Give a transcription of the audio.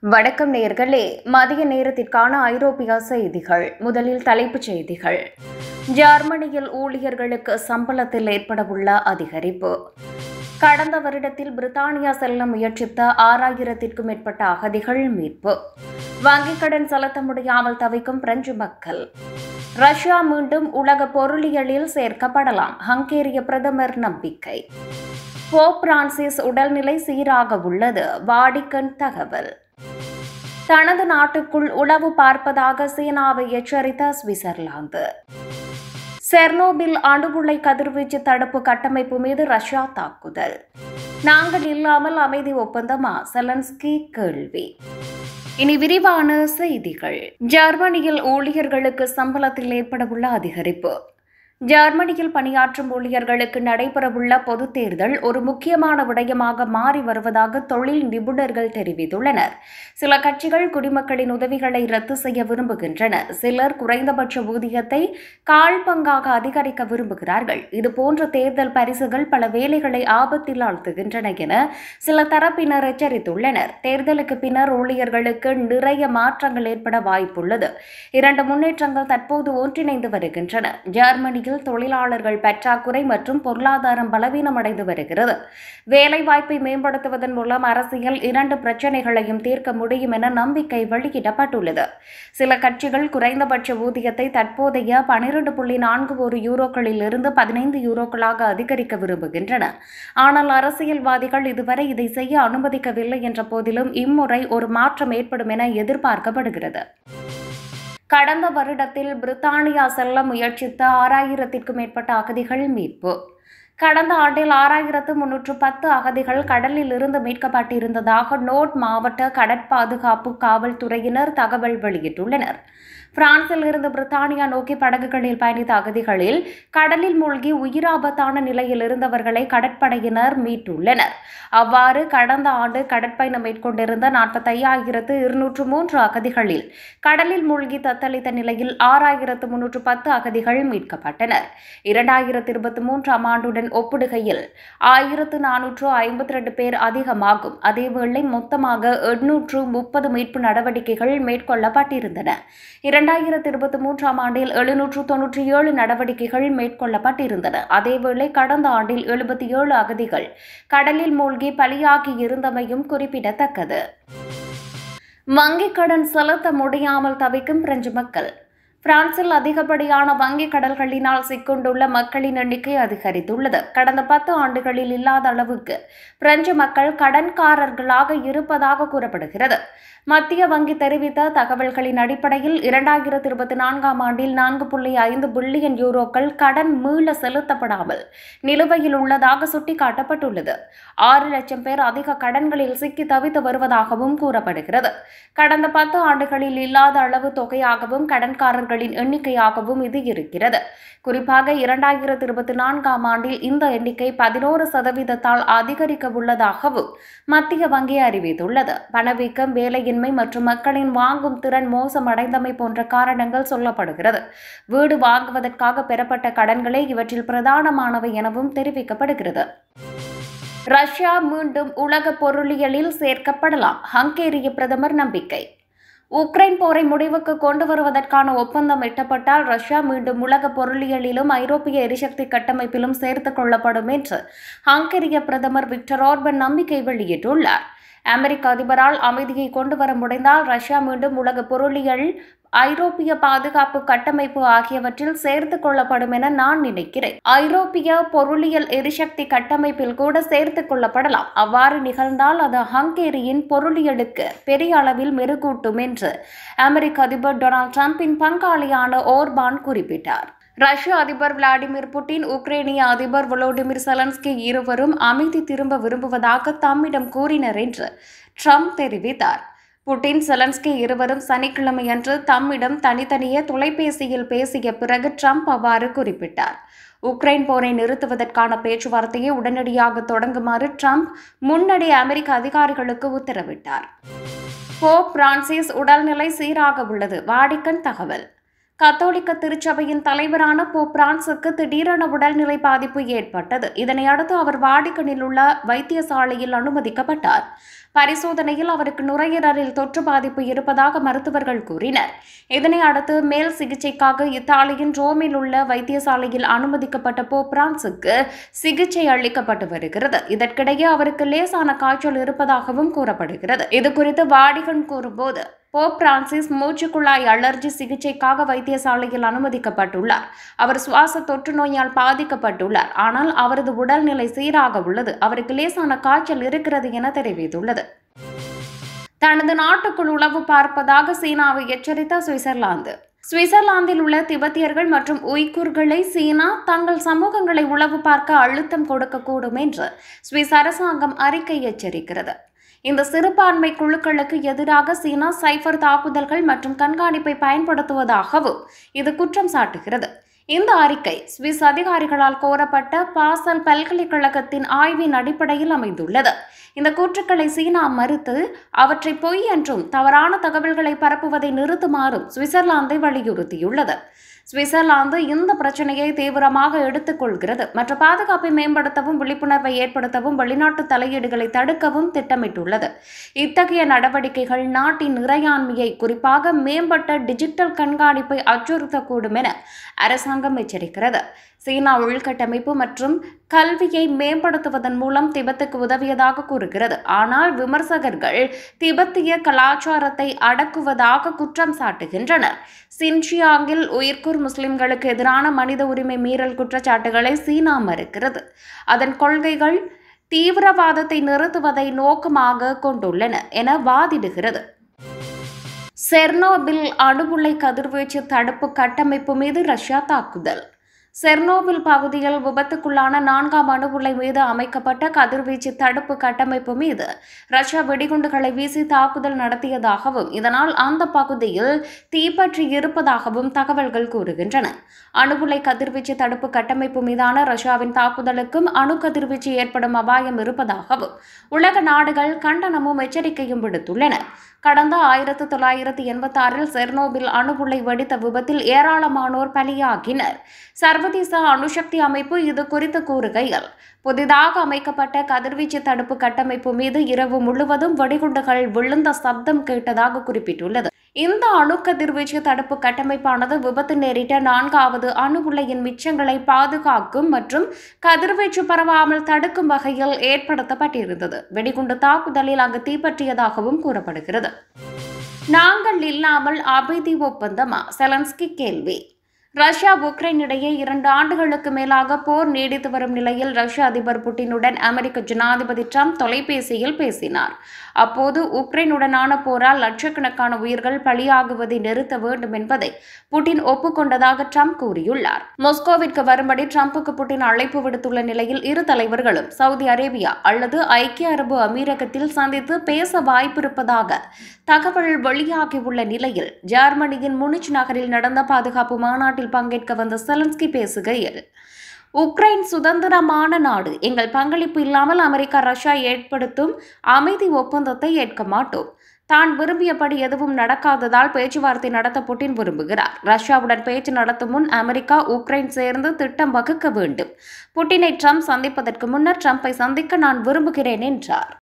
வணக்கம் நேயர்களே, மதிய நேரத்திற்கான ஐரோப்பிய செய்திகள். முதலில் தலைப்புச் செய்திகள். ஜெர்மனியில் ஊழியர்களுக்கு சம்பளத்தில் ஏற்படவுள்ள அதிகரிப்பு. கடந்த வருடத்தில் பிரித்தானியா செல்ல முயற்சித்த 6000க்கும் மேற்பட்ட அகதிகள் மீட்பு. வங்கிக் கடன் செலுத்த முடியாமல் தவிக்கும் பிரெஞ்சு மக்கள். ரஷ்யா மீண்டும் உலக பொருளியலில் சேர்க்கப்படலாம், ஹங்கேரிய பிரதமர் நம்பிக்கை. போப் பிரான்சிஸ் உடல்நிலை சீராக உள்ளது, வாடிக்கன் தகவல். தனது நாட்டுக்குள் உளவு பார்ப்பதாக சீனாவை எச்சரித்த சுவிட்சர்லாந்து. செர்னோபில் அணுகுலை கதிர்வீச்சு தடுப்பு கட்டமைப்பு மீது ரஷ்யா தாக்குதல். நாங்கள் இல்லாமல் அமைதி ஒப்பந்தமா? செலன்ஸ்கி கேள்வி. இனி விரிவான செய்திகள். ஜெர்மனியில் ஊழியர்களுக்கு சம்பளத்தில் ஏற்படவுள்ள அதிகரிப்பு. ஜெர்மனியில் பணியாற்றும் ஊழியர்களுக்கு நடைபெறவுள்ள பொதுத் தேர்தல் ஒரு முக்கியமான விடயமாக மாறி வருவதாக தொழில் நிபுணர்கள் தெரிவித்துள்ளனர். சில கட்சிகள் குடிமக்களின் உதவிகளை ரத்து செய்ய விரும்புகின்றன. சிலர் குறைந்தபட்ச ஊதியத்தை கால் பங்காக அதிகரிக்க விரும்புகிறார்கள். இதுபோன்ற தேர்தல் பரிசுகள் பல வேலைகளை ஆபத்தில் ஆழ்த்துகின்றன என சில தரப்பினர் எச்சரித்துள்ளனர். தேர்தலுக்கு பின்னர் ஊழியர்களுக்கு நிறைய மாற்றங்கள் ஏற்பட வாய்ப்புள்ளது. இரண்டு முன்னேற்றங்கள் தற்போது ஒன்றிணைந்து வருகின்றன. ஜெர்மனி தொழிலாளர்கள் பற்றாக்குறை மற்றும் பொருளாதாரம் பலவீனமடைந்து வருகிறது. வேலைவாய்ப்பை மேம்படுத்துவதன் மூலம் அரசியல் இரண்டு பிரச்சினைகளையும் தீர்க்க முடியும் என நம்பிக்கை வெளியிடப்பட்டுள்ளது. சில கட்சிகள் குறைந்தபட்ச ஊதியத்தை தற்போதைய 12.41 யூரோக்களில் இருந்து 15 யூரோக்களாக அதிகரிக்க விரும்புகின்றன. ஆனால் அரசியல்வாதிகள் இதுவரை இதை செய்ய அனுமதிக்கவில்லை என்ற போதிலும் இம்முறை ஒரு மாற்றம் ஏற்படும் என எதிர்பார்க்கப்படுகிறது. கடந்த வருடத்தில் பிரித்தானியா செல்ல முயற்சித்த 6000க்கும் மேற்பட்ட அகதிகள் மீட்பு. கடந்த ஆண்டில் 6310 அகதிகள் கடலில் இருந்து மீட்கப்பட்டிருந்ததாக நோர்ட் மாவட்ட கடற்பாதுகாப்பு காவல்துறையினர் தகவல் வெளியிட்டுள்ளனர். பிரான்சில் இருந்து பிரித்தானியா நோக்கி படகுகளில் பயணித்த அகதிகளில் கடலில் மூழ்கி உயிராபத்தான நிலையில் இருந்தவர்களை கடற்படையினர் மீட்டுள்ளனர். அவ்வாறு கடந்த ஆண்டு கடற்பயணம் மேற்கொண்டிருந்த 45,203 அகதிகளில் கடலில் மூழ்கி தத்தளித்த நிலையில் 6310 அகதிகள் மீட்கப்பட்டனர். 2023 ஆண்டுடன் ஒப்பிடுகையில் 1452 பேர் அதிகமாகும். அதேவேளை மொத்தமாக 830 மீட்பு நடவடிக்கைகள் மேற்கொள்ளப்பட்டிருந்தன. 2023 ஆண்டில் 797 நடவடிக்கைகள் மேற்கொள்ளப்பட்டிருந்தன. அதேவேளை கடந்த ஆண்டில் 77 அகதிகள் கடலில் மூழ்கி பலியாகி இருந்தமையும் குறிப்பிடத்தக்கது. வங்கிக் கடன் செலுத்த முடியாமல் தவிக்கும் பிரெஞ்சு மக்கள். பிரான்சில் அதிகப்படியான வங்கிக் கடன்களினால் சிக்கொண்டுள்ள மக்களின் எண்ணிக்கை அதிகரித்துள்ளது. கடந்த 10 ஆண்டுகளில் இல்லாத அளவுக்கு பிரெஞ்சு மக்கள் கடன்காரர்களாக இருப்பதாக கூறப்படுகிறது. மத்திய வங்கி தெரிவித்த தகவல்களின் அடிப்படையில் 2024 ஆண்டில் 4.5 பில்லியன் யூரோக்கள் கடன் மீள செலுத்தப்படாமல் நிலுவையில் உள்ளதாக சுட்டிக்காட்டப்பட்டுள்ளது. 6 லட்சம் பேர் அதிக கடன்களில் சிக்கி தவித்து வருவதாகவும் கூறப்படுகிறது. கடந்த 10 ஆண்டுகளில் இல்லாத அளவு தொகையாகவும் கடன்காரர்களின் எண்ணிக்கையாகவும் இது இருக்கிறது. குறிப்பாக 2024 ஆண்டில் இந்த எண்ணிக்கை 11% அதிகரிக்க உள்ளதாகவும் மத்திய வங்கி அறிவித்துள்ளது. பணவீக்கம், வேலையின்மை மற்றும் மக்களின் வாங்கும் திறன் மோசமடைந்தமை போன்ற காரணங்கள் சொல்லப்படுகிறது. வீடு வாங்குவதற்காக பெறப்பட்ட கடன்களே இவற்றில் பிரதானமானவை எனவும் தெரிவிக்கப்படுகிறது. ரஷ்யா மீண்டும் உலக பொருளியலில் சேர்க்கப்படலாம், ஹங்கேரிய பிரதமர் நம்பிக்கை. உக்ரைன் போரை முடிவுக்கு கொண்டு வருவதற்கான ஒப்பந்தம் எட்டப்பட்டால் ரஷ்யா மீண்டும் உலக பொருளியலிலும் ஐரோப்பிய எரிசக்தி கட்டமைப்பிலும் சேர்த்துக் கொள்ளப்படும் என்று ஹங்கேரிய பிரதமர் விக்டர் ஆர்பன் நம்பிக்கை வெளியிட்டுள்ளார். அமெரிக்க அதிபரால் அமைதியை கொண்டு வர முடிந்தால் ரஷ்யா மீண்டும் உலக பொருளியல், ஐரோப்பிய பாதுகாப்பு கட்டமைப்பு ஆகியவற்றில் சேர்த்துக் கொள்ளப்படும் என நான் நினைக்கிறேன். ஐரோப்பிய பொருளியல் எரிசக்தி கட்டமைப்பில் கூட சேர்த்துக் கொள்ளப்படலாம். அவ்வாறு நிகழ்ந்தால் அது ஹங்கேரியின் பொருளியலுக்கு பெரிய அளவில் மெருகூட்டும் என்று அமெரிக்க அதிபர் டொனால்ட் டிரம்பின் பங்காளியான ஓர்பான் குறிப்பிட்டார். ரஷ்ய அதிபர் விளாடிமிர் புட்டின், உக்ரைனிய அதிபர் வோலோடிமிர் செலன்ஸ்கி இருவரும் அமைதி திரும்ப விரும்புவதாக தம்மிடம் கூறினர் என்று ட்ரம்ப் தெரிவித்தார். புட்டின், செலன்ஸ்கி இருவரும் சனிக்கிழமையன்று தம்மிடம் தனித்தனியே தொலைபேசியில் பேசிய பிறகு ட்ரம்ப் அவ்வாறு குறிப்பிட்டார். உக்ரைன் போரை நிறுத்துவதற்கான பேச்சுவார்த்தையை உடனடியாக தொடங்குமாறு ட்ரம்ப் முன்னணி அமெரிக்க அதிகாரிகளுக்கு உத்தரவிட்டார். போப் பிரான்சிஸ் உடல்நிலை சீராக உள்ளது, வாடிக்கன் தகவல். கத்தோலிக்க திருச்சபையின் தலைவரான போப் பிரான்சுக்கு திடீரென உடல்நிலை பாதிப்பு ஏற்பட்டது. இதனை அடுத்து அவர் வாடிகனில் உள்ள வைத்தியசாலையில் அனுமதிக்கப்பட்டார். பரிசோதனையில் அவருக்கு நுரையீரலில் தொற்று பாதிப்பு இருப்பதாக மருத்துவர்கள் கூறினர். இதனை அடுத்து மேல் சிகிச்சைக்காக இத்தாலியின் ரோமில் உள்ள வைத்தியசாலையில் அனுமதிக்கப்பட்ட போப் பிரான்சுக்கு சிகிச்சை அளிக்கப்பட்டு வருகிறது. இதற்கிடையே அவருக்கு லேசான காய்ச்சல் இருப்பதாகவும் கூறப்படுகிறது. இதுகுறித்து வாடிகன் கூறும்போது, போப் பிரான்சிஸ் மூச்சுக்குழாய் அலர்ஜி சிகிச்சைக்காக வைத்தியசாலையில் அனுமதிக்கப்பட்டுள்ளார். அவர் சுவாச தொற்று நோயால் பாதிக்கப்பட்டுள்ளார். ஆனால் அவரது உடல்நிலை சீராக உள்ளது. அவருக்கு லேசான காய்ச்சல் இருக்கிறது என தெரிவித்துள்ளது. தனது நாட்டுக்குள் உளவு பார்ப்பதாக சீனாவை எச்சரித்த சுவிட்சர்லாந்து. சுவிட்சர்லாந்தில் உள்ள திபெத்தியர்கள் மற்றும் உய்குர்களை சீனா தங்கள் சமூகங்களை உளவு பார்க்க அழுத்தம் கொடுக்கக்கூடும் என்று சுவிஸ் அரசாங்கம் அறிக்கை எச்சரிக்கிறது. இந்த சிறுபான்மை குழுக்களுக்கு எதிராக சீனா சைபர் தாக்குதல்கள் மற்றும் கண்காணிப்பை பயன்படுத்துவதாகவும் இது குற்றம் சாட்டுகிறது. இந்த அறிக்கை சுவிஸ் அதிகாரிகளால் கோரப்பட்ட பாசல் பல்கலைக்கழகத்தின் ஆய்வின் அடிப்படையில் அமைந்துள்ளது. இந்த கூற்றுக்களை சீனா மறுத்து அவற்றை பொய் என்றும் தவறான தகவல்களை பரப்புவதை நிறுத்துமாறும் சுவிட்சர்லாந்தை வலியுறுத்தியுள்ளது. சுவிட்சர்லாந்து இந்த பிரச்சனையை தீவிரமாக எடுத்துக்கொள்கிறது மற்றும் பாதுகாப்பை மேம்படுத்தவும் விழிப்புணர்வை ஏற்படுத்தவும் வெளிநாட்டு தலையீடுகளை தடுக்கவும் திட்டமிட்டுள்ளது. இத்தகைய நடவடிக்கைகள் நாட்டின் இறையாண்மையை, குறிப்பாக மேம்பட்ட டிஜிட்டல் கண்காணிப்பை அச்சுறுத்தக்கூடும் என அரசாங்கம் எச்சரிக்கிறது. சீனா உள்கட்டமைப்பு மற்றும் கல்வியை மேம்படுத்துவதன் மூலம் திபெத்துக்கு உதவியதாக கூறுகிறது. ஆனால் விமர்சகர்கள் திபெத்திய கலாச்சாரத்தை அடக்குவதாக குற்றம் சாட்டுகின்றனர். சின்சியாங்கில் உய்குர் முஸ்லிம்களுக்கு எதிரான மனித உரிமை மீறல் குற்றச்சாட்டுகளை சீனா மறுக்கிறது. அதன் கொள்கைகள் தீவிரவாதத்தை நிறுத்துவதை நோக்கமாக கொண்டுள்ளன என வாதிடுகிறது. செர்னோபில் அணுஉலை கதிர்வீச்சு தடுப்பு கட்டமைப்பு மீது ரஷ்யா தாக்குதல். செர்னோபில் பகுதியில் விபத்துக்குள்ளான 4ஆம் அணு உலை மீது அமைக்கப்பட்ட கதிர்வீச்சு தடுப்பு கட்டமைப்பு மீது ரஷ்யா வெடிகுண்டுகளை வீசி தாக்குதல் நடத்தியதாகவும் இதனால் அந்த பகுதியில் தீப்பற்றி இருப்பதாகவும் தகவல்கள் கூறுகின்றன. அணு உலை கதிர்வீச்சு தடுப்பு கட்டமைப்பு மீதான ரஷ்யாவின் தாக்குதலுக்கும் அணு கதிர்வீச்சு ஏற்படும் அபாயம் இருப்பதாகவும் உலக நாடுகள் கண்டனமும் எச்சரிக்கையும் விடுத்துள்ளன. கடந்த 1986 செர்னோபில் அணு உலை வெடித்த விபத்தில் ஏராளமானோர் பலியாகினர். சர்வதேச அணுசக்தி அமைப்பு இது குறித்து கூறுகையில், புதிதாக அமைக்கப்பட்ட கதிர்வீச்சு தடுப்பு கட்டமைப்பு மீது இரவு முழுவதும் வெடிகுண்டுகள் விழுந்த சப்தம் கேட்டதாக குறிப்பிட்டுள்ளது. இந்த அணு கதிர்வீச்சு தடுப்பு கட்டமைப்பானது விபத்து நேரிட்ட 4வது அணு உலையின் மிச்சங்களை பாதுகாக்கும் மற்றும் கதிர்வீச்சு பரவாமல் தடுக்கும் வகையில் ஏற்படுத்தப்பட்டிருந்தது. வெடிகுண்டு தாக்குதலில் அங்கு தீப்பற்றியதாகவும் கூறப்படுகிறது. நாங்கள் இல்லாமல் அமைதி ஒப்பந்தமா? செலன்ஸ்கி கேள்வி. ரஷ்யா உக்ரைன் இடையே 2 ஆண்டுகளுக்கு மேலாக போர் நீடித்து வரும் நிலையில் ரஷ்ய அதிபர் புட்டினுடன் அமெரிக்க ஜனாதிபதி ட்ரம்ப் தொலைபேசியில் பேசினார். அப்போது உக்ரைனுடனான போரால் லட்சக்கணக்கான உயிர்கள் பலியாகுவதை நிறுத்த வேண்டும் என்பதை புட்டின் ஒப்புக்கொண்டதாக ட்ரம்ப் கூறியுள்ளார். மாஸ்கோவிற்கு வரும்படி ட்ரம்புக்கு புட்டின் அழைப்பு விடுத்துள்ள நிலையில் இரு தலைவர்களும் சவுதி அரேபியா அல்லது ஐக்கிய அரபு அமீரகத்தில் சந்தித்து பேச வாய்ப்பிருப்பதாக தகவல் வெளியாகியுள்ள நிலையில் ஜெர்மனியின் முனிச் நகரில் நடந்த பாதுகாப்பு மாநாட்டில் பங்கேற்க வந்த செலன்ஸ்கி பேசுகையில், உக்ரைன் சுதந்திரமான நாடு. எங்கள் பங்களிப்பு இல்லாமல் அமெரிக்கா ரஷ்யா ஏற்படுத்தும் அமைதி ஒப்பந்தத்தை ஏற்க மாட்டோம். தான் விரும்பியபடி எதுவும் நடக்காததால் பேச்சுவார்த்தை நடத்த புட்டின் விரும்புகிறார். ரஷ்யாவுடன் பேச்சு நடத்தும் முன் அமெரிக்கா உக்ரைன் சேர்ந்து திட்டம் வகுக்க வேண்டும். புட்டினை ட்ரம்ப் சந்திப்பதற்கு முன்னர் ட்ரம்பை சந்திக்க நான் விரும்புகிறேன் என்றார்.